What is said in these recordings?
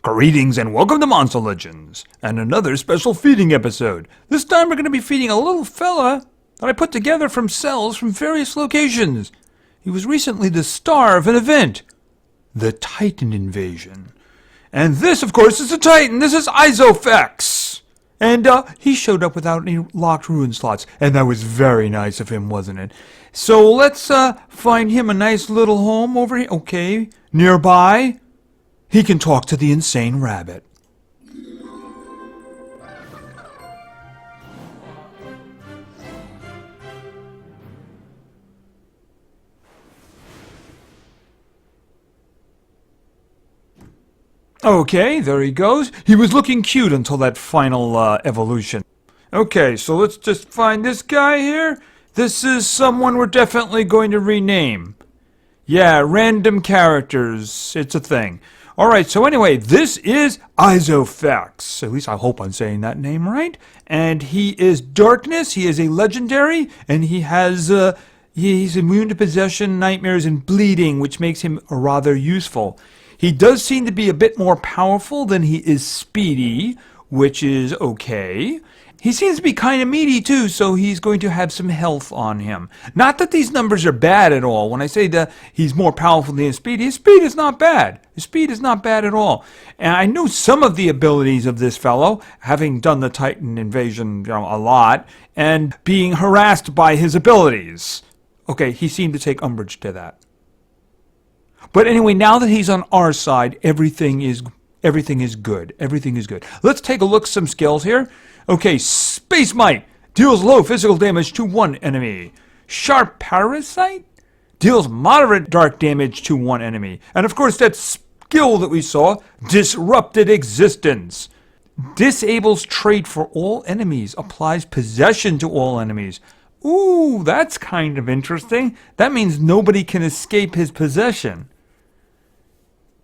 Greetings and welcome to Monster Legends, and another special feeding episode. This time we're going to be feeding a little fella that I put together from cells from various locations. He was recently the star of an event, the Titan Invasion. And this, of course, is the Titan. This is Ixofex. And he showed up without any locked ruin slots, and that was very nice of him, wasn't it? So let's find him a nice little home over here. Okay, nearby. He can talk to the insane rabbit. Okay, there he goes. He was looking cute until that final evolution. Okay, so let's just find this guy here. This is someone we're definitely going to rename. Yeah, random characters. It's a thing. Alright, so anyway, this is Ixofex. At least I hope I'm saying that name right. And he is darkness, he is a legendary, and he has, he's immune to possession, nightmares, and bleeding, which makes him rather useful. He does seem to be a bit more powerful than he is speedy, which is okay. He seems to be kind of meaty too, so he's going to have some health on him. Not that these numbers are bad at all. When I say that he's more powerful than his speed is not bad. His speed is not bad at all. And I know some of the abilities of this fellow, having done the Titan invasion a lot, and being harassed by his abilities. Okay, he seemed to take umbrage to that. But anyway, now that he's on our side, everything is good. Everything is good. Let's take a look at some skills here. Okay, Space Might deals low physical damage to one enemy. Sharp Parasite deals moderate dark damage to one enemy. And of course, that skill that we saw, Disrupted Existence, disables trait for all enemies, applies possession to all enemies. Ooh, that's kind of interesting. That means nobody can escape his possession.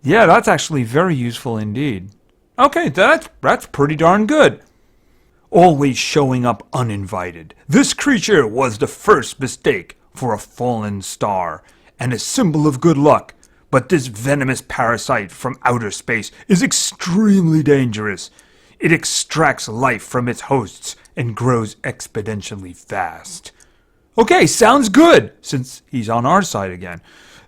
Yeah, that's actually very useful indeed. Okay, that's pretty darn good. Always showing up uninvited. This creature was the first mistake for a fallen star, and a symbol of good luck. But this venomous parasite from outer space is extremely dangerous. It extracts life from its hosts and grows exponentially fast. Okay, sounds good, since he's on our side again.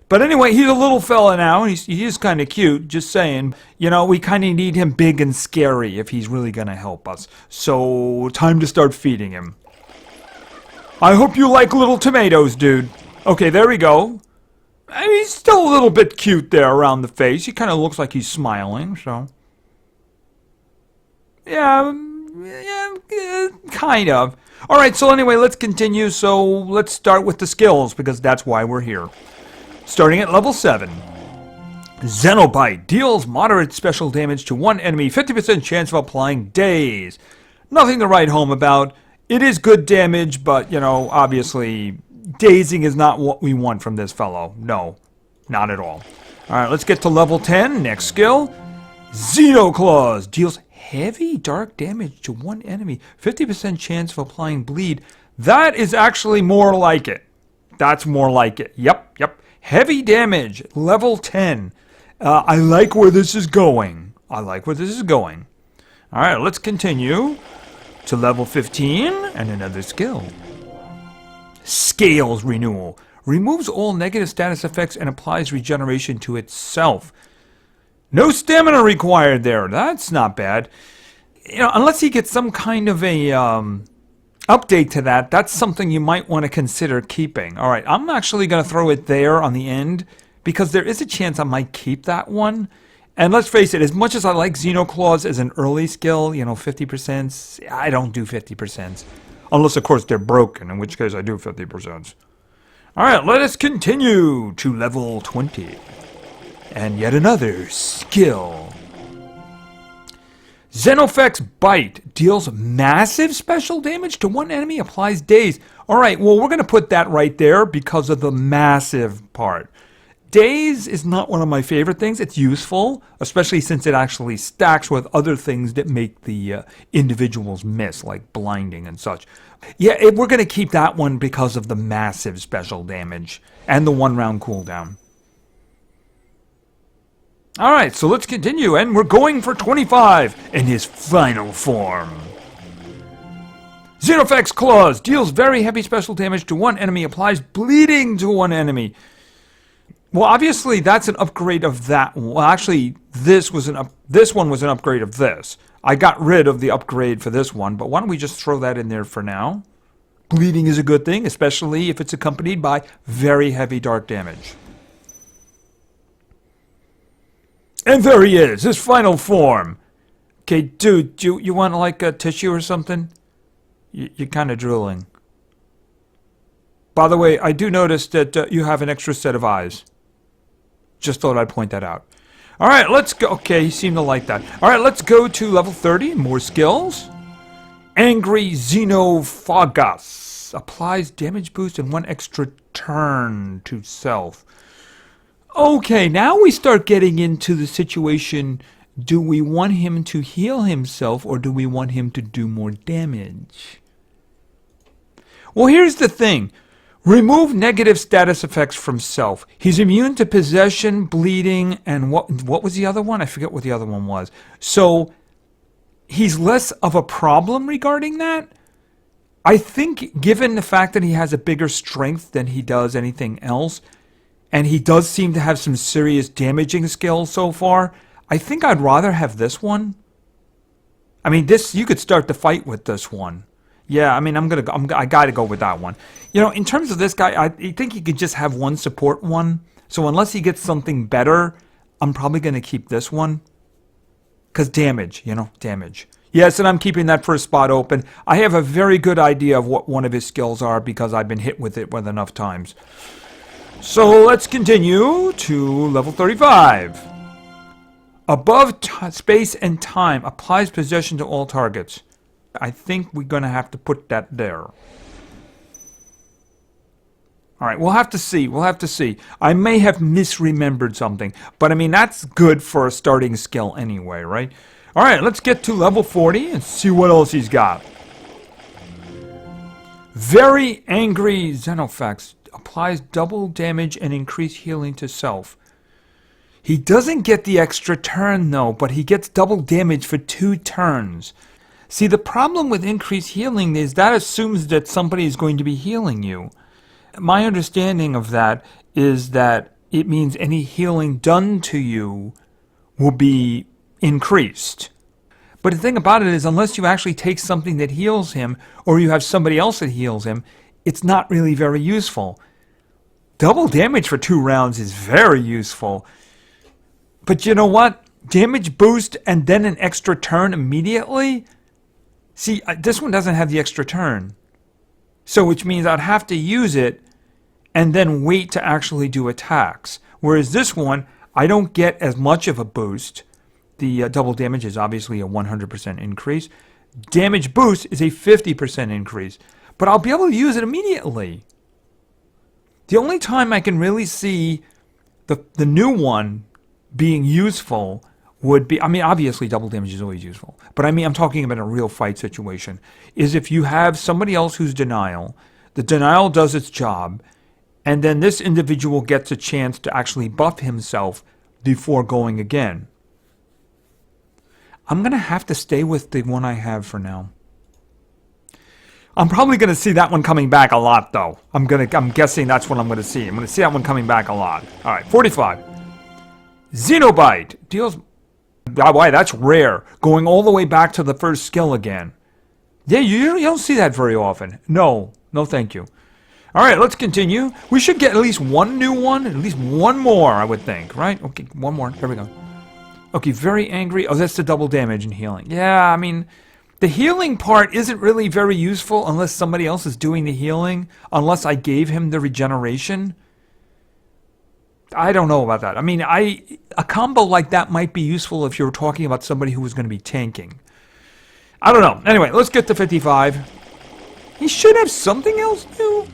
But anyway, he's a little fella now. He is kind of cute, just saying. You know, we kind of need him big and scary if he's really going to help us. So, time to start feeding him. I hope you like little tomatoes, dude. Okay, there we go. I mean, he's still a little bit cute there around the face. He kind of looks like he's smiling, so. Yeah, kind of. Alright, so anyway, let's continue. So, let's start with the skills, because that's why we're here. Starting at level 7. Xenobite deals moderate special damage to one enemy, 50% chance of applying daze. Nothing to write home about. It is good damage, but, you know, obviously, dazing is not what we want from this fellow. No, not at all. Alright, let's get to level 10. Next skill. Xenoclaws deals heavy dark damage to one enemy, 50% chance of applying bleed. That is actually more like it. That's more like it. Yep. Heavy damage, level 10. I like where this is going. Alright, let's continue to level 15 and another skill. Scales Renewal. Removes all negative status effects and applies regeneration to itself. No stamina required there. That's not bad. You know, unless he gets some kind of a update to that, that's something you might want to consider keeping. Alright, I'm actually going to throw it there on the end, because there is a chance I might keep that one. And let's face it, as much as I like Xenoclaws as an early skill, you know, 50%, I don't do 50%. Unless, of course, they're broken, in which case I do 50%. Alright, let us continue to level 20. And yet another skill. Ixofex Bite deals massive special damage to one enemy, applies daze. Alright, well, we're going to put that right there because of the massive part. Daze is not one of my favorite things. It's useful, especially since it actually stacks with other things that make the individuals miss, like blinding and such. Yeah, we're going to keep that one because of the massive special damage and the 1-round cooldown. Alright, so let's continue, and we're going for 25 in his final form. Ixofex Claws deals very heavy special damage to one enemy, applies bleeding to one enemy. Well, obviously that's an upgrade of that. Well, actually, this one was an upgrade of this. I got rid of the upgrade for this one, but why don't we just throw that in there for now? Bleeding is a good thing, especially if it's accompanied by very heavy dark damage. And there he is, his final form. Okay, dude, you want like a tissue or something? You're kind of drooling. By the way, I do notice that you have an extra set of eyes. Just thought I'd point that out. Alright, let's go. Okay, he seemed to like that. Alright, let's go to level 30. More skills. Angry Ixofex. Applies damage boost and one extra turn to self. Okay, now we start getting into the situation. Do we want him to heal himself or do we want him to do more damage? Well, here's the thing. Remove negative status effects from self. He's immune to possession, bleeding, and what was the other one? I forget what the other one was. So he's less of a problem regarding that. I think given the fact that he has a bigger strength than he does anything else, and he does seem to have some serious damaging skills so far, I think I'd rather have this one. I mean, you could start the fight with this one. Yeah, I mean, I gotta go with that one. You know, in terms of this guy, I think he could just have one support one. So unless he gets something better, I'm probably gonna keep this one. Cause damage, damage. Yes, and I'm keeping that first spot open. I have a very good idea of what one of his skills are because I've been hit with it enough times. So let's continue to level 35. Above space and time, applies possession to all targets. I think we're going to have to put that there. Alright, we'll have to see. We'll have to see. I may have misremembered something. But I mean, that's good for a starting skill anyway, right? Alright, let's get to level 40 and see what else he's got. Very Angry Ixofex. Applies double damage and increased healing to self. He doesn't get the extra turn though, but he gets double damage for 2 turns. See, the problem with increased healing is that assumes that somebody is going to be healing you. My understanding of that is that it means any healing done to you will be increased. But the thing about it is, unless you actually take something that heals him, or you have somebody else that heals him, it's not really very useful. Double damage for 2 rounds is very useful. But you know what? Damage boost and then an extra turn immediately? See, this one doesn't have the extra turn. So which means I'd have to use it and then wait to actually do attacks. Whereas this one, I don't get as much of a boost. The double damage is obviously a 100% increase. Damage boost is a 50% increase. But I'll be able to use it immediately. The only time I can really see the new one being useful would be, I mean, obviously double damage is always useful, but I mean, I'm talking about a real fight situation, is if you have somebody else who's denial, the denial does its job, and then this individual gets a chance to actually buff himself before going again. I'm going to have to stay with the one I have for now. I'm probably going to see that one coming back a lot, though. I'm guessing that's what I'm going to see. I'm going to see that one coming back a lot. All right, 45. Xenobite deals... Oh, boy, that's rare. Going all the way back to the first skill again. Yeah, you don't see that very often. No, thank you. All right, let's continue. We should get at least one new one, at least one more, I would think, right? Okay, one more. Here we go. Okay, very angry. Oh, that's the double damage and healing. Yeah, I mean, the healing part isn't really very useful unless somebody else is doing the healing, unless I gave him the regeneration. I don't know about that. I mean, a combo like that might be useful if you're talking about somebody who was going to be tanking. I don't know. Anyway, let's get to 55. He should have something else new.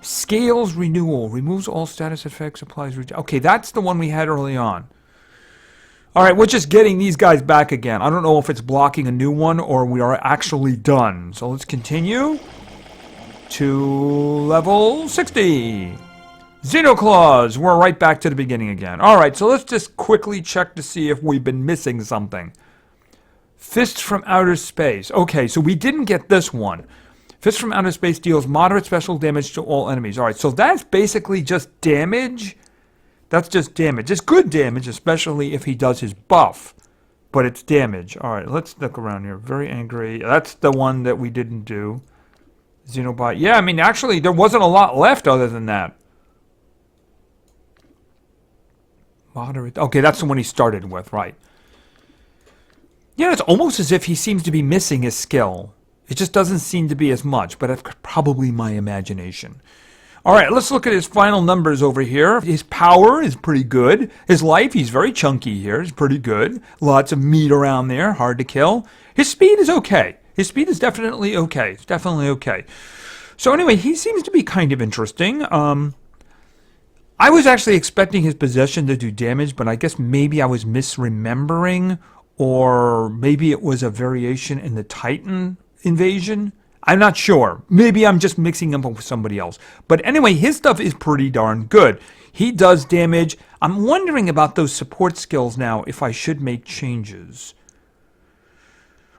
Scales Renewal. Removes all status effects. Applies... Okay, that's the one we had early on. Alright, we're just getting these guys back again. I don't know if it's blocking a new one or we are actually done. So let's continue to level 60. Xenoclaws! We're right back to the beginning again. Alright, so let's just quickly check to see if we've been missing something. Fists from Outer Space. Okay, so we didn't get this one. Fists from Outer Space deals moderate special damage to all enemies. Alright, so that's basically just damage. That's just damage. It's good damage, especially if he does his buff. But it's damage. Alright, let's look around here. Very angry. That's the one that we didn't do. Xenobot. Yeah, I mean, actually, there wasn't a lot left other than that. Moderate. Okay, that's the one he started with, right. Yeah, it's almost as if he seems to be missing his skill. It just doesn't seem to be as much, but that's probably my imagination. Alright, let's look at his final numbers over here. His power is pretty good. His life, he's very chunky here. It's pretty good. Lots of meat around there. Hard to kill. His speed is okay. His speed is definitely okay. It's definitely okay. So anyway, he seems to be kind of interesting. I was actually expecting his possession to do damage, but I guess maybe I was misremembering, or maybe it was a variation in the Titan invasion. I'm not sure. Maybe I'm just mixing him up with somebody else. But anyway, his stuff is pretty darn good. He does damage. I'm wondering about those support skills now, if I should make changes.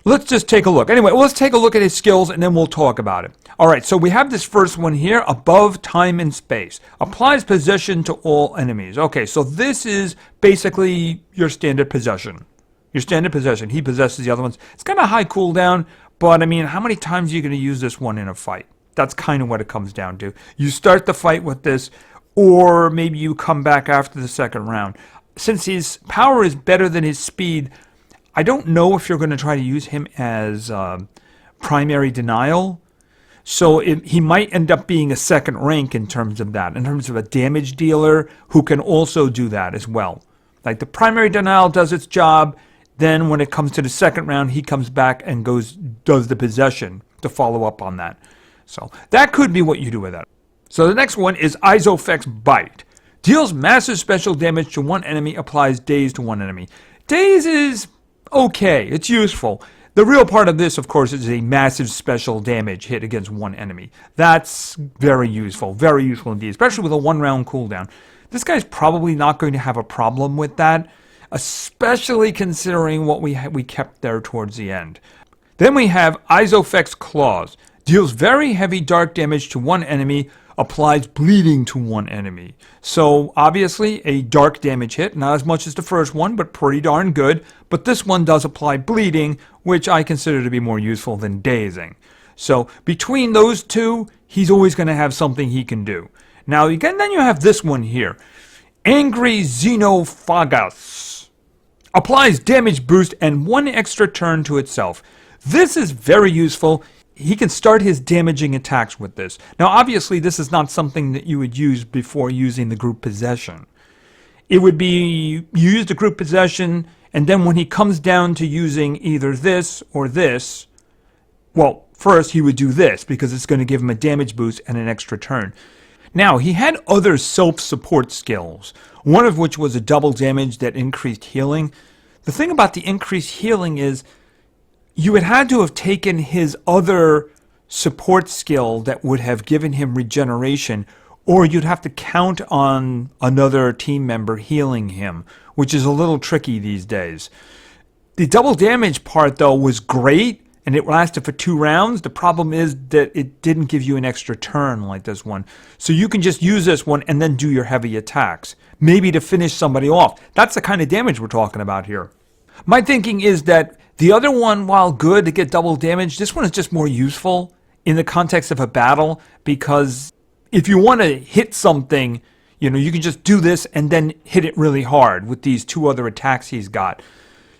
Let's just take a look. Anyway, let's take a look at his skills and then we'll talk about it. Alright, so we have this first one here, above time and space. Applies possession to all enemies. Okay, so this is basically your standard possession. Your standard possession. He possesses the other ones. It's got a high cooldown, but I mean, how many times are you going to use this one in a fight? That's kind of what it comes down to. You start the fight with this, or maybe you come back after the second round. Since his power is better than his speed, I don't know if you're going to try to use him as primary denial. So he might end up being a second rank in terms of that, in terms of a damage dealer who can also do that as well. Like the primary denial does its job, then when it comes to the second round, he comes back and does the possession to follow up on that. So that could be what you do with that. So the next one is Ixofex Bite. Deals massive special damage to one enemy, applies daze to one enemy. Daze is okay, it's useful. The real part of this, of course, is a massive special damage hit against one enemy. That's very useful indeed, especially with a 1-round cooldown. This guy's probably not going to have a problem with that, especially considering what we kept there towards the end. Then we have Ixofex Claws. Deals very heavy dark damage to one enemy, applies bleeding to one enemy. So obviously a dark damage hit, not as much as the first one, but pretty darn good. But this one does apply bleeding, which I consider to be more useful than dazing. So between those two, he's always going to have something he can do. Now again, then you have this one here. Angry Ixofex. Applies damage boost and one extra turn to itself. This is very useful. He can start his damaging attacks with this. Now obviously this is not something that you would use before using the group possession. It would be, you use the group possession, and then when he comes down to using either this or this, well, first he would do this because it's going to give him a damage boost and an extra turn. Now, he had other self-support skills, one of which was a double damage that increased healing. The thing about the increased healing is you would have to have taken his other support skill that would have given him regeneration, or you'd have to count on another team member healing him, which is a little tricky these days. The double damage part, though, was great, and it lasted for 2 rounds. The problem is that it didn't give you an extra turn like this one. So you can just use this one and then do your heavy attacks, maybe to finish somebody off. That's the kind of damage we're talking about here. My thinking is that the other one, while good to get double damage, this one is just more useful in the context of a battle, because if you want to hit something, you know, you can just do this and then hit it really hard with these 2 other attacks he's got.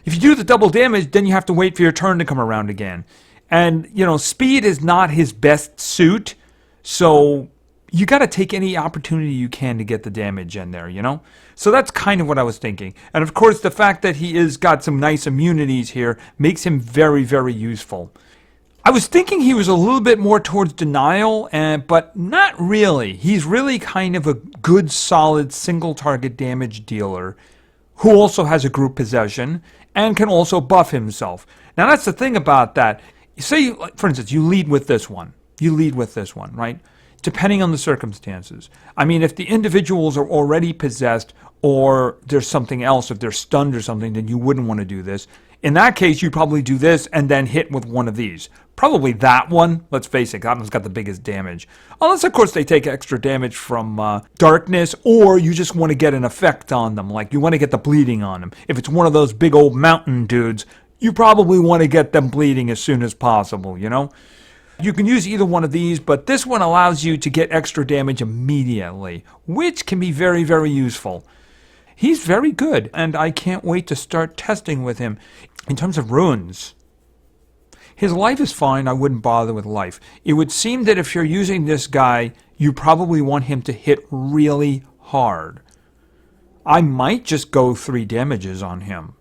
If you do the double damage, then you have to wait for your turn to come around again. And, you know, speed is not his best suit, so you got to take any opportunity you can to get the damage in there, you know? So that's kind of what I was thinking. And of course, the fact that he is got some nice immunities here makes him very, very useful. I was thinking he was a little bit more towards denial, but not really. He's really kind of a good, solid, single target damage dealer who also has a group possession and can also buff himself. Now that's the thing about that. Say, for instance, you lead with this one. You lead with this one, right? depending on the circumstances. I mean, if the individuals are already possessed or there's something else, if they're stunned or something, then you wouldn't want to do this. In that case, you'd probably do this and then hit with one of these. Probably that one. Let's face it, that one's got the biggest damage. Unless, of course, they take extra damage from darkness, or you just want to get an effect on them. Like, you want to get the bleeding on them. If it's one of those big old mountain dudes, you probably want to get them bleeding as soon as possible, you know? You can use either one of these, but this one allows you to get extra damage immediately, which can be very, very useful. He's very good, and I can't wait to start testing with him. In terms of runes, his life is fine. I wouldn't bother with life. It would seem that if you're using this guy, you probably want him to hit really hard. I might just go 3 damages on him.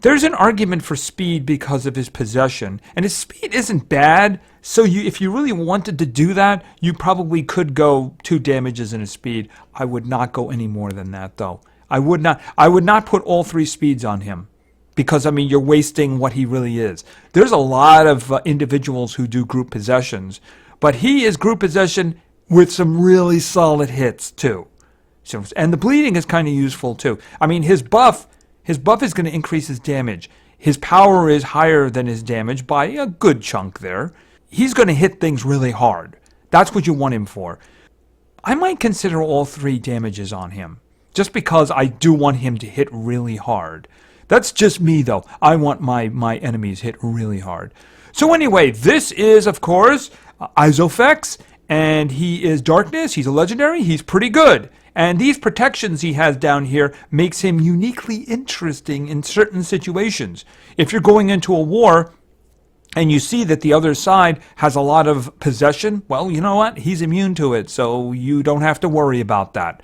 There's an argument for speed because of his possession, and his speed isn't bad, so if you really wanted to do that, you probably could go 2 damages in his speed. I would not go any more than that, though. I would not put all 3 speeds on him, because, I mean, you're wasting what he really is. There's a lot of individuals who do group possessions, but he is group possession with some really solid hits, too. So, and the bleeding is kind of useful, too. I mean, his buff is going to increase his damage. His power is higher than his damage by a good chunk there. He's going to hit things really hard. That's what you want him for. I might consider all 3 damages on him, just because I do want him to hit really hard. That's just me, though. I want my enemies hit really hard. So anyway, this is, of course, Ixofex, and he is darkness. He's a legendary. He's pretty good. And these protections he has down here makes him uniquely interesting in certain situations. If you're going into a war and you see that the other side has a lot of possession, well, you know what? He's immune to it, so you don't have to worry about that.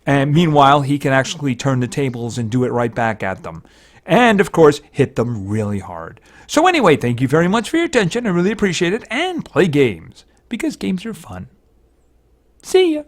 And meanwhile, he can actually turn the tables and do it right back at them. And, of course, hit them really hard. So anyway, thank you very much for your attention. I really appreciate it. And play games, because games are fun. See ya.